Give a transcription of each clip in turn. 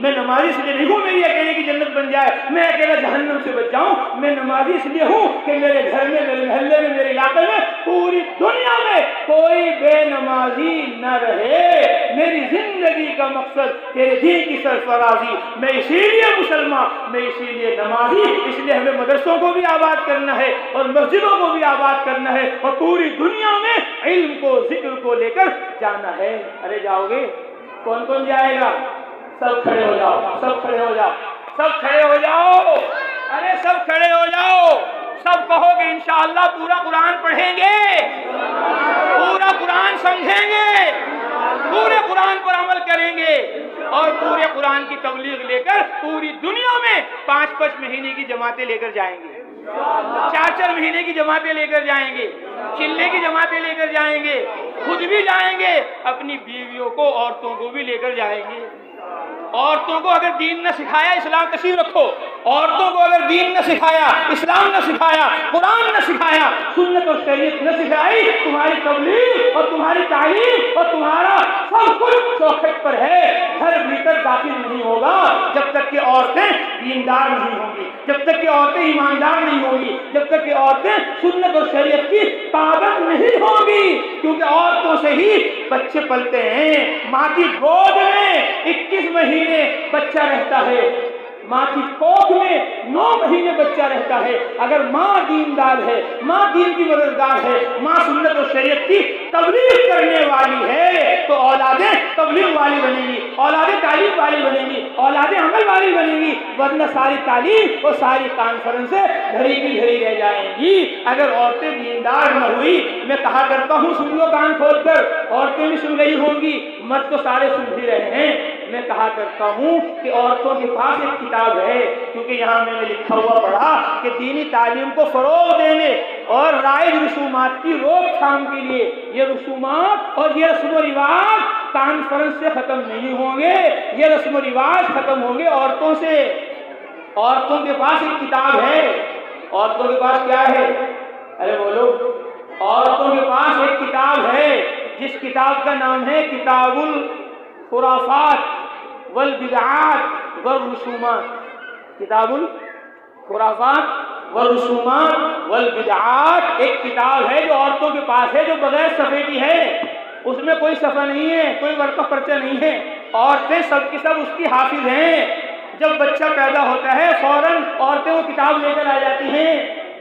میں نمازی اس لیے نہیں ہوں میری اکیلے کی جنت بن جائے، میں اکیلا جہنم سے بچ جاؤں، میں نمازی اس لیے ہوں کہ میرے گھر میں، میرے محلے میں، میرے علاقے میں، پوری دنیا میں کوئی بے نمازی نہ رہے۔ میری زندگی کا مقصد تیرے دین کی سرفرازی، میں اسی لیے مسلمان، میں اسی لیے نمازی، اس لیے ہمیں مدرسوں کو بھی آباد کرنا ہے اور مسجدوں کو بھی آباد کرنا ہے اور پوری دنیا میں علم کو، ذکر کو لے کر جانا ہے۔ ارے جاؤ گے؟ کون کون جائے گا؟ سب کھڑے ہو جاؤ، سب کھڑے ہو جاؤ، سب کھڑے ہو جاؤ، ارے سب کھڑے ہو جاؤ، سب کہو کہ انشاءاللہ پورا قرآن پڑھیں گے، پورا قرآن سمجھیں گے، پورے قرآن پر عمل کریں گے اور پورے قرآن کی تبلیغ لے کر پوری دنیا میں 5-5 مہینے کی جماعتیں لے کر جائیں گے، 4-4 مہینے کی جماعتیں لے کر جائیں گے، چلے کی جماعتیں لے کر جائیں گے، خود بھی جائیں گے، اپنی بیویوں کو، عورتوں کو بھی لے کر جائیں گے۔ عورتوں کو اگر دین نہ سکھایا، اسلام تشریف رکھو، عورتوں کو اگر دین نہ سکھایا، اسلام نہ سکھایا، قرآن نہ سکھایا، سنت اور شریعت نہ سکھائی، تمہاری تبلیغ اور تمہاری تعلیم اور تمہارا سب کچھ چوکھٹ پر ہے، گھر بھیتر داخل نہیں ہوگا جب تک کہ عورتیں دیندار نہیں ہوں گی، جب تک کہ عورتیں ایماندار نہیں ہوں گی، جب تک کہ عورتیں سنت اور شریعت کی پابند نہیں ہوں گی، کیونکہ عورتوں سے ہی بچے پلتے ہیں۔ ماں کی گود میں 21 مہینے بچہ رہتا ہے، ماں کی کوکھ میں 9 مہینے بچہ رہتا ہے۔ اگر ماں دیندار ہے، ماں دین کی مددگار ہے، ماں سنت اور شریعت کی تبلیغ کرنے والی ہے تو اولادیں تبلیغ والی بنیں گی، اولادیں تعلیم والی بنیں گی، اولادیں عمل والی بنیں گی، ورنہ ساری تعلیم اور ساری کانفرنسیں گھڑی کی گھڑی رہ جائیں گی۔ اگر عورتیں دیندار نہ ہوئی، میں کہا کرتا ہوں، سن لو کان کھول کر، عورتیں بھی سن رہی ہوں گی، مرد تو سارے سن بھی رہے ہیں، میں کہا کرتا ہوں کہ عورتوں کے پاس ایک کتاب ہے، کیونکہ یہاں میں نے لکھا ہوا پڑھا کہ دینی تعلیم کو فروغ دینے اور رائج رسومات کی روک تھام کے لیے یہ رسومات اور یہ رسم و رواج کانفرنس سے ختم نہیں ہوں گے، یہ رسم و رواج ختم ہوں گے عورتوں سے۔ عورتوں کے پاس ایک کتاب ہے، عورتوں کے پاس کیا ہے؟ ارے بولو، عورتوں کے پاس ایک کتاب ہے جس کتاب کا نام ہے کتاب الخرافات والبدعات والرسومات۔ کتاب الخرافات والرسومات والبدعات ایک کتاب ہے جو عورتوں کے پاس ہے، جو بغیر صفحے کی ہے، اس میں کوئی صفحہ نہیں ہے، کوئی ورقہ پرچہ نہیں ہے، عورتیں سب کی سب اس کی حافظ ہیں۔ جب بچہ پیدا ہوتا ہے فوراً عورتیں وہ کتاب لے کر آ جاتی ہیں،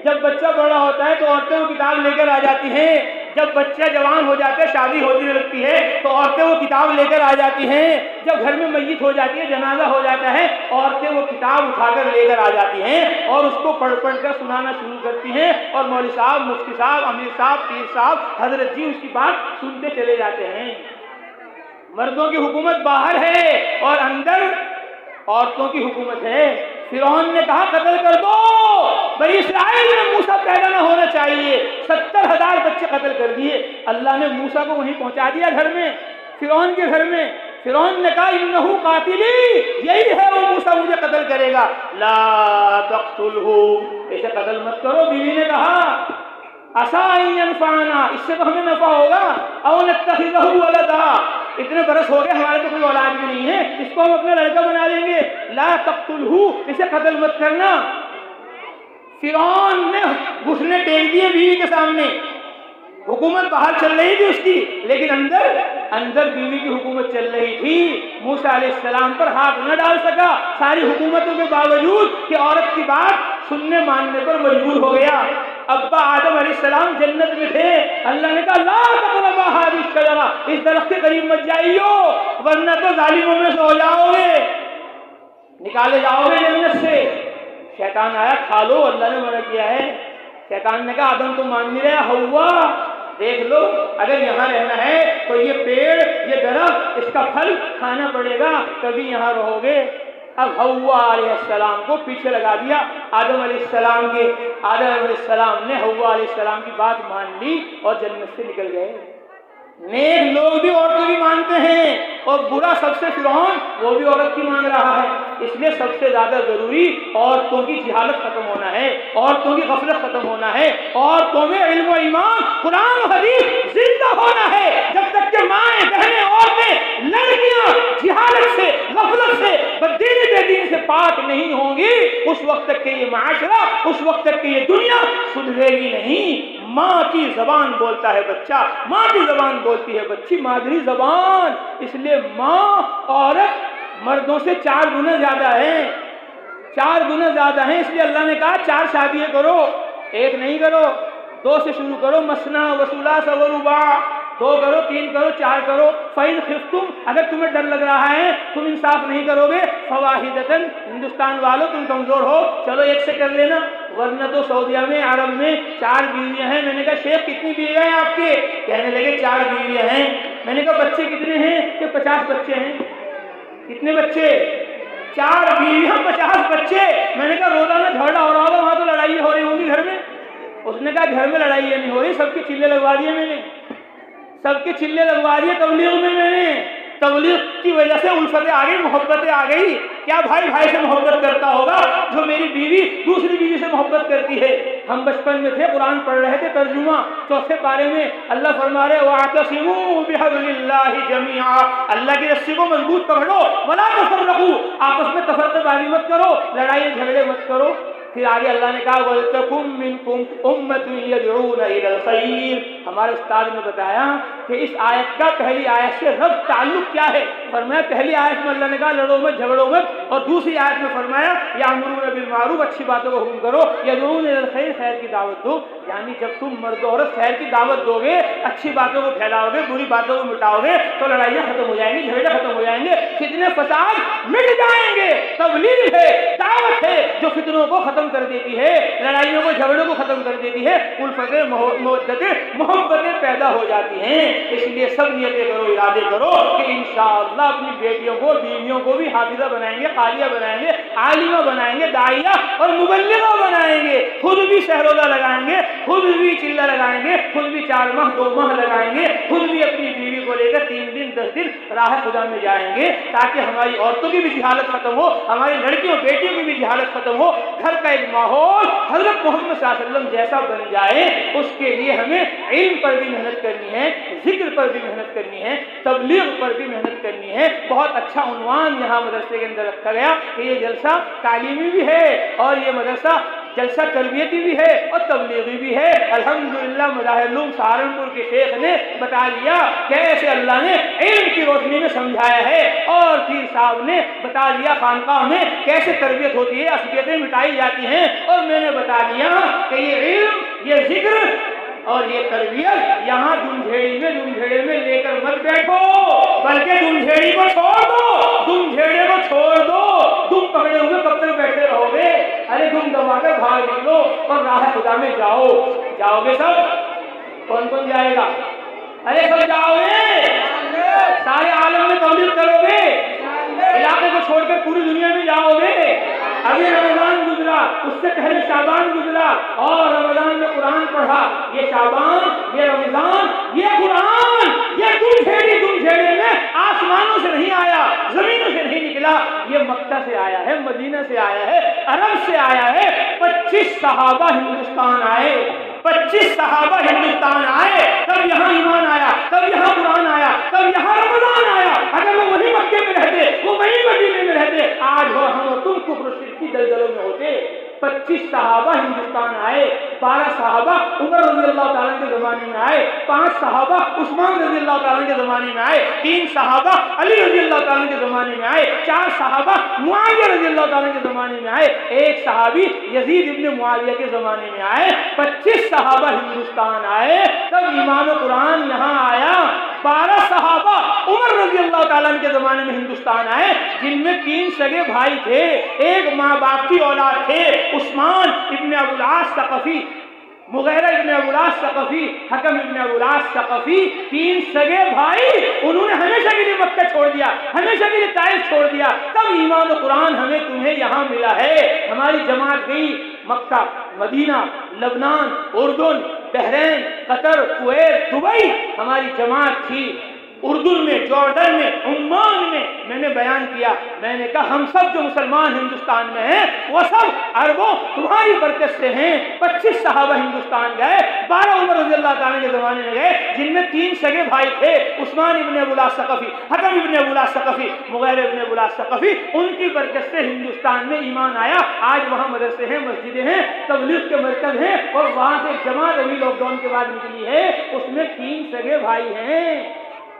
جب بچہ بڑا ہوتا ہے تو عورتیں وہ کتاب لے کر آ جاتی ہیں، جب بچہ جوان ہو جاتا ہے، شادی ہونے لگتی ہے تو عورتیں وہ کتاب لے کر آ جاتی ہیں، جب گھر میں میت ہو جاتی ہے، جنازہ ہو جاتا ہے، عورتیں وہ کتاب اٹھا کر لے کر آ جاتی ہیں اور اس کو پڑھ پڑھ کر سنانا شروع کرتی ہیں، اور مولوی صاحب، مفتی صاحب، امیر صاحب، پیر صاحب، حضرت جی اس کی بات سنتے چلے جاتے ہیں۔ مردوں کی حکومت باہر ہے اور اندر عورتوں کی حکومت ہے۔ فرعون نے کہا قتل کر دو، بنی اسرائیل میں موسیٰ پیدا نہ ہونا چاہیے، 70,000 بچے قتل کر دیے، اللہ نے موسیٰ کو وہیں پہنچا دیا گھر میں، فرعون کے گھر میں۔ فرعون نے کہا انہو قاتلی، یہی ہے وہ موسیٰ، مجھے قتل کرے گا، لا تقتلہ، اسے قتل مت کرو۔ بیوی نے کہا عسیٰ ان ینفعنا، اس سے تو ہمیں نفع ہوگا، او نتخذہ ولدا، اتنے برس ہو گئے ہمارے تو کوئی اولاد بھی نہیں ہے، اس کو ہم اپنا لڑکا بنا لیں گے، لا تقتلہ، اسے قتل مت کرنا۔ فرعون نے گھٹنے ٹیک دیے بیوی کے سامنے، حکومت باہر چل رہی تھی اس کی، لیکن اندر بیوی کی حکومت چل رہی تھی۔ موسیٰ علیہ السلام پر ہاتھ نہ ڈال سکا، ساری حکومتوں کے باوجود کہ عورت کی بات سننے ماننے پر مجبور ہو گیا۔ ابا آدم علیہ السلام جنت میں تھے، اللہ نے کہا لا تقربا هذه الشجرہ، اس درخت کے قریب مت جائیو ورنہ تو ظالموں میں سے ہو جاؤ گے، نکالے جاؤ گے جنت سے۔ شیطان آیا، کھا لو، اللہ نے منع کیا ہے۔ شیطان نے کہا آدم تم مان نہیں رہے، ہوا دیکھ لو، اگر یہاں رہنا ہے تو یہ پیڑ، یہ درخت، اس کا پھل کھانا پڑے گا، کبھی یہاں رہو گے۔ اب حوا علیہ السلام کو پیچھے لگا دیا آدم علیہ السلام کے، آدم علیہ السلام نے حوا علیہ السلام کی بات مان لی اور جنت سے نکل گئے۔ نیک لوگ بھی عورتوں کی مانتے ہیں اور برا سب سے فرعون وہ بھی عورت کی مان رہا ہے، اس لیے سب سے زیادہ ضروری عورتوں کی جہالت ختم ہونا ہے، عورتوں کی غفلت ختم ہونا ہے، عورتوں میں علم و ایمان، قرآن و حدیث زندہ ہونا ہے۔ جب تک کہ مائیں، بہنیں، عورتیں، لڑکیاں جہالت سے، غفلت سے، نہیں ہوں گی اس وقت تک کہ یہ معاشرہ، اس وقت تک کہ یہ دنیا سدھرے گی نہیں۔ ماں کی زبان بولتا ہے بچہ، ماں کی زبان بولتی ہے بچی، مادری زبان۔ اس لیے ماں عورت مردوں سے 4 گنا زیادہ ہے، 4 گنا زیادہ ہیں۔ اس لیے اللہ نے کہا 4 شادیاں کرو، 1 نہیں کرو، 2 سے شروع کرو، مثنی وثلاث ورباع، 2 کرو، 3 کرو، 4 کرو۔ فَإِنْ خِفْتُمْ، اگر تمہیں ڈر لگ رہا ہے تم انصاف نہیں کرو گے، فواحدۃ، ہندوستان والوں تم کمزور ہو، چلو 1 سے کر لینا، ورنہ تو سعودیہ میں، عرب میں 4 بیویاں ہیں۔ میں نے کہا شیخ کتنی بیویاں ہیں آپ کے؟ کہنے لگے 4 بیویاں ہیں۔ میں نے کہا بچے کتنے ہیں؟ کہ 50 بچے ہیں۔ کتنے بچے؟ 4 بیویاں 50 بچے۔ میں نے کہا روزانہ جھگڑا ہو رہا ہوگا وہاں، تو لڑائی ہو رہی ہوں گی گھر میں؟ اس نے کہا گھر میں لڑائی نہیں ہو رہی، سب کے چلے لگوا دیے میں نے، سب کے چلے لگوا دیے تبلیغ میں نے۔ تبلیغ کی وجہ سے الفتیں آ گئی، محبتیں آ گئی۔ کیا بھائی بھائی سے محبت کرتا ہوگا جو میری بیوی دوسری بیوی سے محبت کرتی ہے؟ ہم بچپن میں تھے، قرآن پڑھ رہے تھے، ترجمہ 4 پارے میں اللہ فرما رہے وَاعْتَصِمُوا بِحَبْلِ اللَّهِ جَمِيعًا، اللہ کی رسی کو مضبوط پکڑو، وَلَا تَفَرَّقُوا، آپس میں تفرقہ بازی مت کرو، لڑائی جھگڑے مت کرو۔ پھر آگے اللہ نے کہا وَلْتَكُن مِّنكُمْ أُمَّةٌ يَدْعُونَ إِلَى الْخَيْرِ۔ ہمارے استاد نے بتایا کہ اس آیت کا پہلی آیت سے ربط تعلق کیا ہے۔ فرمایا پہلی آیت میں اللہ نے کہا لڑو مت جھگڑو مت، اور دوسری آیت میں فرمایا یأمرون بالمعروف، اچھی باتوں کو حکم کرو، يدعون إلى الخير، خیر کی دعوت دو۔ یعنی جب تم مرد و عورت خیر کی دعوت دو گے، اچھی باتوں کو پھیلاؤ گے، بری باتوں کو مٹاؤ گے، تو لڑائیاں ختم ہو جائیں گی، جھگڑے ختم ہو جائیں گے، فتنے فساد مٹ جائیں گے۔ تبلیغ ہے، دعوت ہے جو فتنوں کو ختم کر دیتی ہے، لڑائیوں کو جھگڑوں کو ختم کر دیتی ہے، الفتیں مودتیں محبتیں پیدا ہو جاتی ہیں۔ اس لیے سب نیتیں کرو، ارادے کرو کہ انشاءاللہ اپنی بیٹیوں کو، بیویوں کو بھی حافظہ بنائیں گے، قاریہ بنائیں گے، عالمہ بنائیں گے، داعیہ اور مبلغہ بنائیں گے، خود بھی شہروزہ لگائیں گے، خود بھی چلہ لگائیں گے، خود بھی 4 ماہ 2 ماہ لگائیں گے، خود بھی اپنی بیوی کو لے کر 3 دن 10 دن راہ خدا میں جائیں گے، تاکہ ہماری عورتوں کی بھی جہالت ختم ہو، ہماری لڑکیوں بیٹیوں کی بھی جہالت ختم ہو، گھر کا ایک ماحول حضرت محمد صلی اللہ علیہ وسلم جیسا بن جائے۔ اس کے لیے ہمیں علم پر بھی محنت کرنی ہے، ذکر پر بھی محنت کرنی ہے، تبلیغ پر بھی محنت کرنی ہے۔ بہت اچھا عنوان یہاں مدرسے کے اندر رکھا گیا کہ یہ جلسہ تعلیمی بھی ہے اور یہ مدرسہ جلسہ تربیتی بھی ہے اور تبلیغی بھی ہے۔ الحمدللہ مظاہر علوم سہارنپور کے شیخ نے بتا دیا کیسے اللہ نے علم کی روشنی میں سمجھایا ہے، اور پیر صاحب نے بتا دیا خانقاہ میں کیسے تربیت ہوتی ہے، عصبیتیں مٹائی جاتی ہیں، اور میں نے بتا دیا کہ یہ علم، یہ ذکر اور یہ تربیت یہاں دمجھیڑی میں لے کر مت بیٹھو، بلکہ دمجھیڑی کو چھوڑ دو، دمجھیڑے کو چھوڑ دو۔ تم پکڑے ہوئے کب تک بیٹھے رہو گے؟ ارے تم دبا کر بھاگ نکلو اور راہ خدا میں جاؤ۔ جاؤ گے سب؟ کون کون جائے گا؟ ارے سب جاؤ گے؟ سارے عالم میں تبلیغ کرو گے؟ علاقے کو چھوڑ کر پوری دنیا میں جاؤ گے؟ ابھی رمضان گزرا، اس سے پہلے شعبان گزرا، اور رمضان میں قرآن پڑھا۔ یہ شعبان، یہ رمضان، یہ قرآن، یہ دمجھیڑے میں آسمانوں سے نہیں آیا، زمینوں سے نہیں نکلا، یہ مکہ سے آیا ہے، مدینہ سے آیا ہے، عرب سے آیا ہے۔ 25 صحابہ ہندوستان آئے، 25 صحابہ ہندوستان آئے، تب یہاں ایمان آیا، تب یہاں قرآن آیا، تب یہاں رمضان آیا۔ اگر وہ وہی مکے میں رہتے، وہ وہی مدینے میں رہتے، آج وہ ہم اور تم کفر و شرک کی دلدلوں میں ہوتے۔ 25 صحابہ ہندوستان آئے، 12 صحابہ عمر رضی اللہ تعالیٰ کے زمانے میں آئے، 5 صحابہ عثمان رضی اللہ تعالیٰ کے زمانے میں آئے، 3 صحابہ علی رضی اللہ تعالیٰ کے زمانے میں آئے، 4 صحابہ معاویہ رضی اللہ تعالیٰ کے زمانے میں آئے، 1 صحابی یزید ابن معاویہ کے زمانے میں آئے۔ 25 صحابہ ہندوستان آئے، تب ایمان و قرآن یہاں آیا۔ 12 صحابہ عمر رضی اللہ تعالیٰ کے زمانے میں ہندوستان آئے، جن میں 3 سگے بھائی تھے، 1 ماں باپ کی اولاد تھے، عثمان ابن ابو العاص ثقفی، مغیرہ ابن ابو العاص ثقفی، حکم ابن ابو العاص ثقفی، 3 سگے بھائی۔ انہوں نے ہمیشہ کے لیے مکہ چھوڑ دیا، ہمیشہ کے لیے طائف چھوڑ دیا، تب ایمان و قرآن ہمیں تمہیں یہاں ملا ہے۔ ہماری جماعت گئی مکہ، مدینہ، لبنان، اردن، بحرین، قطر، کویت، دبئی، ہماری جماعت تھی۔ اردن میں، جارڈن میں، عمان میں میں نے بیان کیا، میں نے کہا ہم سب جو مسلمان ہندوستان میں ہیں وہ سب عربوں تمہاری برکت سے ہیں۔ 25 صحابہ ہندوستان گئے، 12 عمر رضی اللہ تعالیٰ کے زمانے میں گئے، جن میں 3 سگے بھائی تھے، عثمان ابن ابو العاص ثقفی، حکم ابن ابو العاص ثقفی، مغیر ابن ابو العاص ثقفی، ان کی برکت سے ہندوستان میں ایمان آیا۔ آج وہاں مدرسے ہیں، مسجدیں ہیں، تبلیغ کے مرکز ہیں، اور وہاں سے جماعت ابھی لاک ڈاؤن کے بعد نکلی ہے، اس میں 3 سگے بھائی ہیں،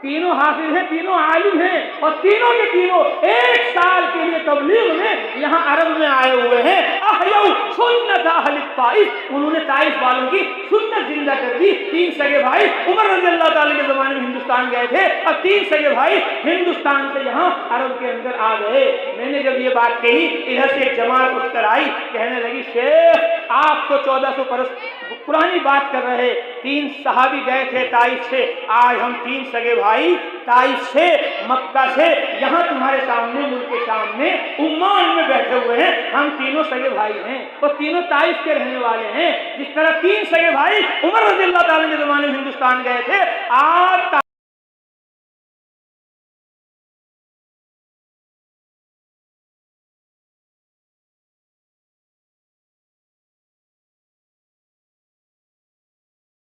تینوں حافظ ہیں، تینوں عالم ہیں، اور تینوں کے تینوں 1 سال کے لیے تبلیغ میں یہاں عرب میں آئے ہوئے ہیں۔ احیوا سنت اہل الطائف، انہوں نے طائف والوں کی سنت زندہ کر دی۔ 3 سگے بھائی عمر رضی اللہ تعالیٰ کے زمانے میں ہندوستان گئے تھے، اور 3 سگے بھائی ہندوستان سے یہاں عرب کے اندر آ گئے۔ میں نے جب یہ بات کہی، ادھر سے ایک جماعت اٹھ کر آئی، کہنے لگی شیخ آپ تو 1400 برس پرانی بات کر رہے، 3 صحابی گئے تھے طائف سے، آج ہم 3 سگے بھائی طائف سے، مکہ سے، یہاں تمہارے سامنے ملک کے سامنے عمان میں بیٹھے ہوئے ہیں، ہم تینوں سگے بھائی ہیں، اور تینوں طائف کے رہنے والے ہیں۔ جس طرح 3 سگے بھائی عمر رضی اللہ تعالیٰ کے زمانے میں ہندوستان گئے تھے، آج